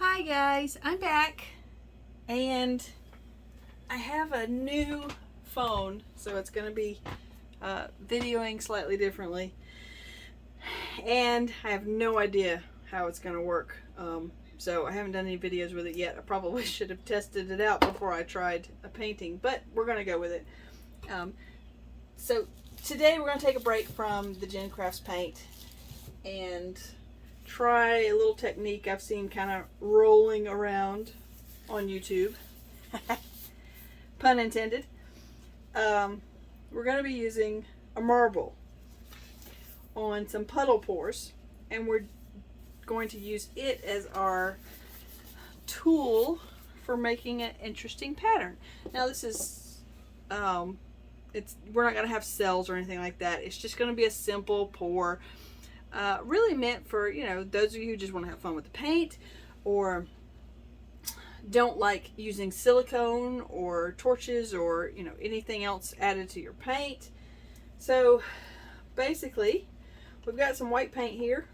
Hi guys, I'm back and I have a new phone, so it's going to be videoing slightly differently, and I have no idea how it's going to work. So I haven't done any videos with it yet. I probably should have tested it out before I tried a painting, but we're going to go with it. So today we're going to take a break from the Jen Crafts paint and try a little technique I've seen kind of rolling around on YouTube. Pun intended. We're going to be using a marble on some puddle pours, and we're going to use it as our tool for making an interesting pattern. Now this is we're not going to have cells or anything like that. It's just going to be a simple pour, really meant for, those of you who just want to have fun with the paint, or don't like using silicone or torches or anything else added to your paint. So basically we've got some white paint here,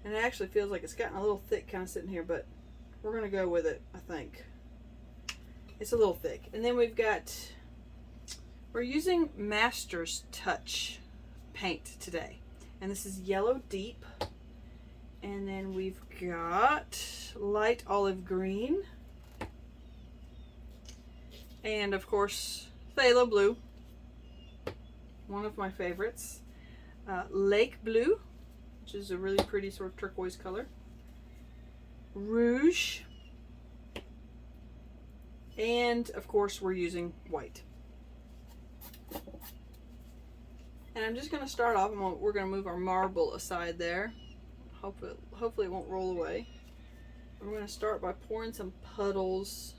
and it actually feels like it's gotten a little thick kind of sitting here, but we're going to go with it. I think it's a little thick. And then we're using Master's Touch paint today, and this is yellow deep. And then we've got light olive green, and of course phthalo blue, one of my favorites, lake blue, which is a really pretty sort of turquoise color, rouge, and of course we're using white. And I'm just going to start off, and we're going to move our marble aside there. Hopefully it won't roll away. We're going to start by pouring some puddles,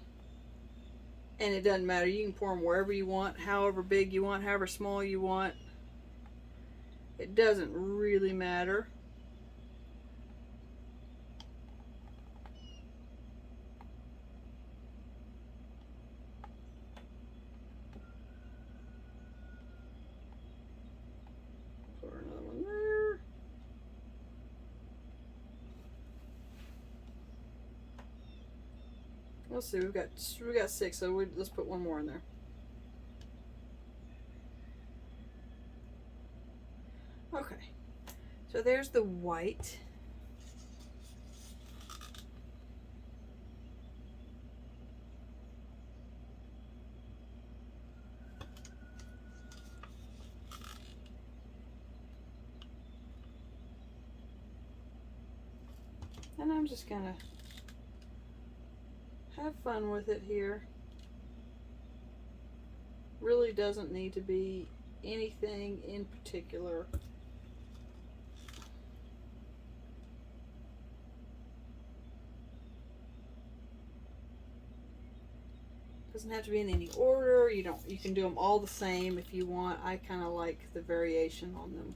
and it doesn't matter. You can pour them wherever you want, however big you want, however small you want. It doesn't really matter. Pour another one there. Let's see, we've got 6, so let's put one more in there. Okay, so there's the white. And I'm just gonna have fun with it here. Really doesn't need to be anything in particular. Doesn't have to be in any order. You can do them all the same if you want. I kind of like the variation on them.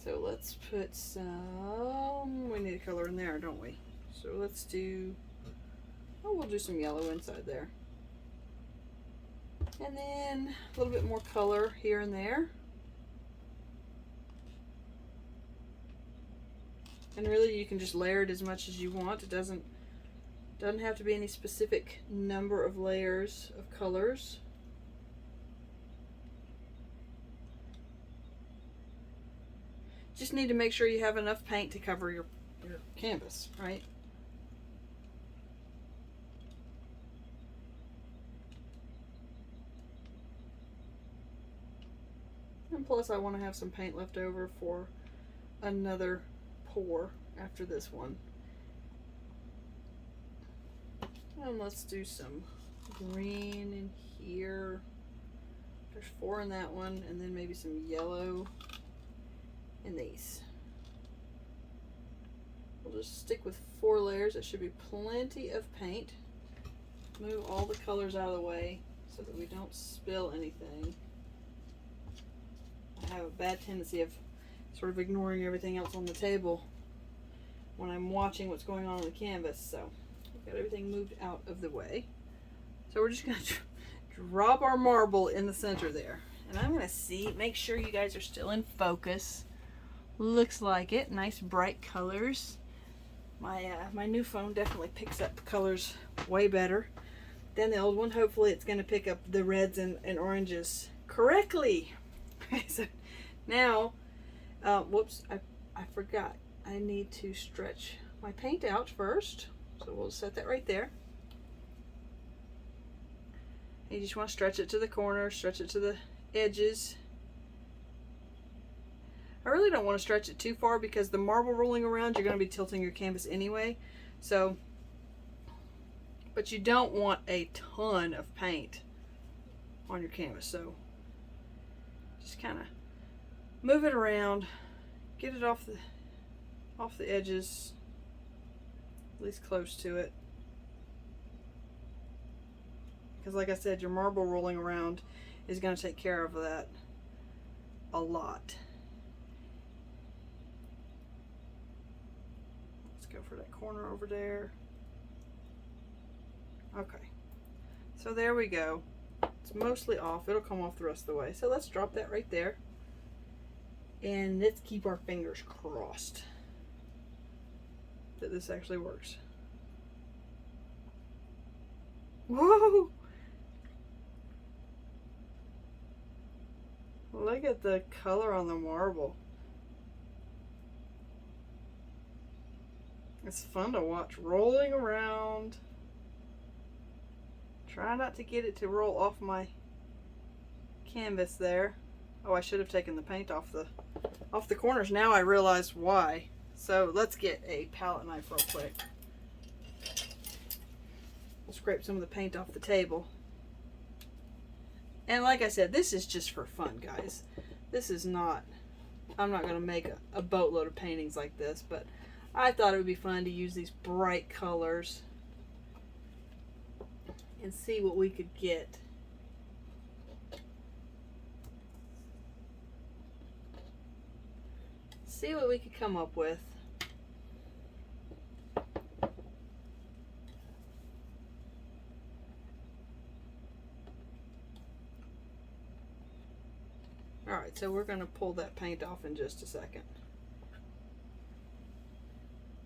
So let's put some, we need a color in there, don't we? So let's do, we'll do some yellow inside there. And then a little bit more color here and there. And really you can just layer it as much as you want. It doesn't have to be any specific number of layers of colors. Just need to make sure you have enough paint to cover your canvas, right? And plus I want to have some paint left over for another pour after this one. And let's do some green in here. There's 4 in that one, and then maybe some yellow in these. We'll just stick with 4 layers. It should be plenty of paint. Move all the colors out of the way so that we don't spill anything. I have a bad tendency of sort of ignoring everything else on the table when I'm watching what's going on the canvas. So we've got everything moved out of the way. So we're just going to drop our marble in the center there. And I'm going to make sure you guys are still in focus. Looks like it. Nice bright colors. My new phone definitely picks up colors way better than the old one. Hopefully it's going to pick up the reds and oranges correctly. So now, whoops, I forgot. I need to stretch my paint out first. So we'll set that right there. You just want to stretch it to the corner, stretch it to the edges. I really don't want to stretch it too far because the marble rolling around, you're going to be tilting your canvas anyway. So, but you don't want a ton of paint on your canvas. So just kind of move it around, get it off the edges, at least close to it. Because like I said, your marble rolling around is going to take care of that a lot. Let's go for that corner over there. Okay. So there we go. It's mostly off. It'll come off the rest of the way. So let's drop that right there. And let's keep our fingers crossed that this actually works. Whoa! Look at the color on the marble. It's fun to watch rolling around. Try not to get it to roll off my canvas there. Oh, I should have taken the paint off the corners. Now I realize why. So let's get a palette knife real quick. We'll scrape some of the paint off the table. And like I said, this is just for fun, guys. This is not, I'm not going to make a boatload of paintings like this, but I thought it would be fun to use these bright colors and see what we could get. See what we could come up with. Alright, so we're going to pull that paint off in just a second.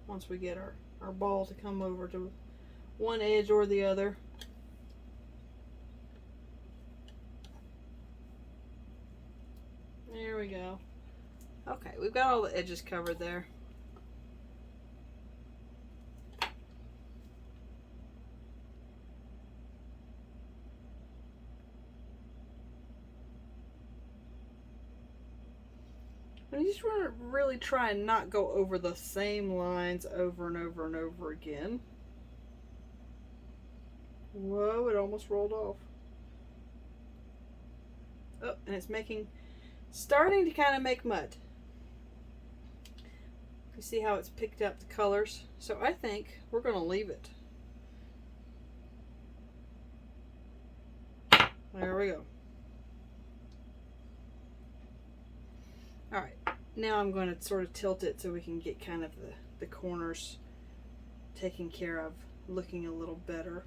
Once we get our ball to come over to one edge or the other. There we go. Okay, we've got all the edges covered there. And you just want to really try and not go over the same lines over and over and over again. Whoa, it almost rolled off. Oh, and it's starting to kind of make mud. You see how it's picked up the colors? So I think we're going to leave it. There we go. Alright, now I'm going to sort of tilt it so we can get kind of the corners taken care of, looking a little better.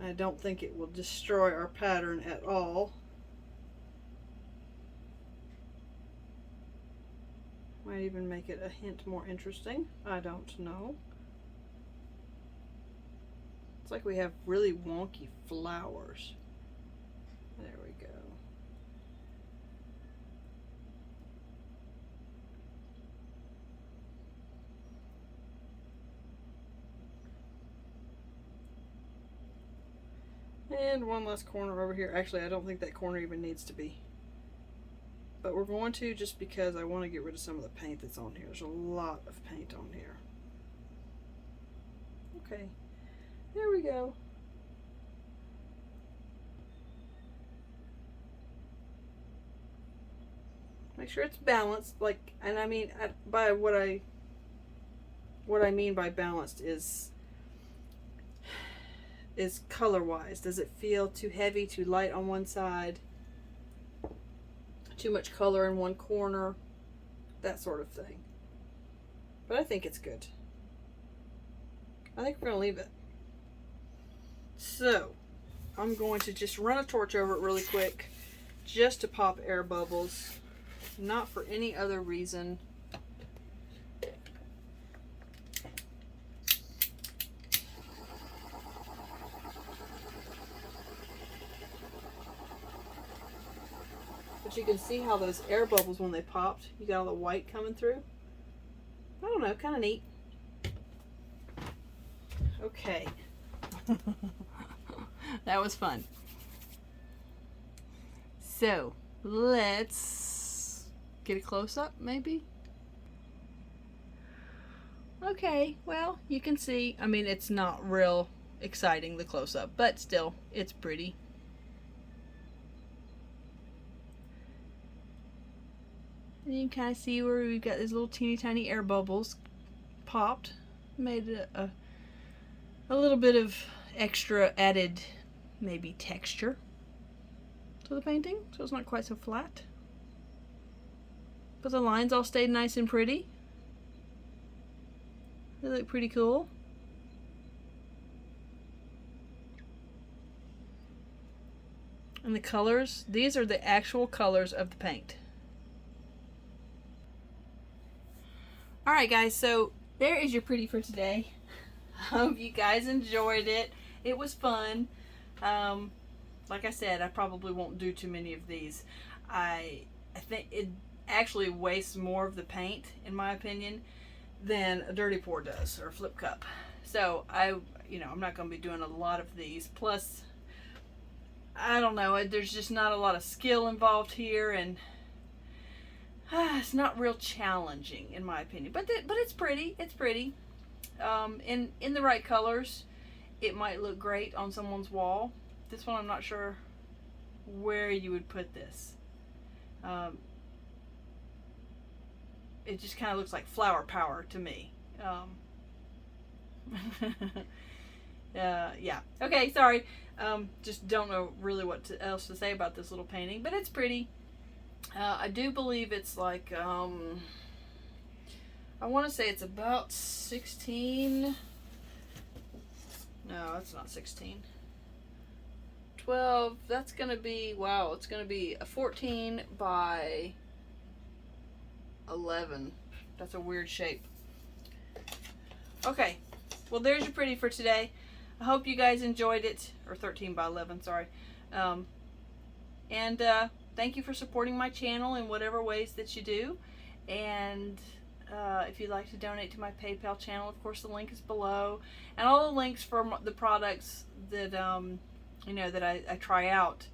I don't think it will destroy our pattern at all. Might even make it a hint more interesting. I don't know. It's like we have really wonky flowers. There we go. And one last corner over here. Actually, I don't think that corner even needs to be. But we're going to, just because I want to get rid of some of the paint that's on here. There's a lot of paint on here. Okay, there we go. Make sure it's balanced, like, and I mean, by what I mean by balanced is color-wise. Does it feel too heavy, too light on one side? Too much color in one corner? That sort of thing. But I think it's good. I think we're going to leave it. So, I'm going to just run a torch over it really quick, just to pop air bubbles, not for any other reason. But you can see how those air bubbles, when they popped, you got all the white coming through. I don't know, kind of neat. Okay. That was fun. So let's get a close-up, maybe. Okay, well, you can see, I mean, it's not real exciting, the close-up, but still, it's pretty. And you can kind of see where we've got these little teeny tiny air bubbles popped. Made a little bit of extra added, maybe, texture to the painting, so it's not quite so flat. But the lines all stayed nice and pretty. They look pretty cool. And the colors, these are the actual colors of the paint. Alright guys, so there is your pretty for today. Hope you guys enjoyed it. It was fun. Like I said, I probably won't do too many of these. I think it actually wastes more of the paint, in my opinion, than a dirty pour does, or a flip cup. So I'm not going to be doing a lot of these. Plus, I don't know, there's just not a lot of skill involved here, and it's not real challenging, in my opinion. But it's pretty. It's pretty. In the right colors, it might look great on someone's wall. This one, I'm not sure where you would put this. It just kind of looks like flower power to me. Yeah. Okay, sorry. Just don't know really what else to say about this little painting, but it's pretty. I do believe it's like, I want to say it's about 16. No, that's not 16. 12. That's going to be, wow, it's going to be a 14 by 11. That's a weird shape. Okay, well, there's your pretty for today. I hope you guys enjoyed it. Or 13 by 11, sorry. Thank you for supporting my channel in whatever ways that you do. And if you'd like to donate to my PayPal channel, of course, the link is below. And all the links for the products that, that I try out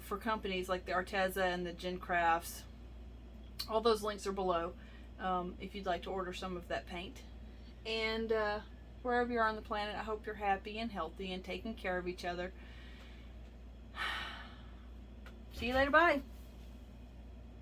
for companies like the Arteza and the Gen Crafts. All those links are below if you'd like to order some of that paint. And wherever you are on the planet, I hope you're happy and healthy and taking care of each other. See you later. Bye.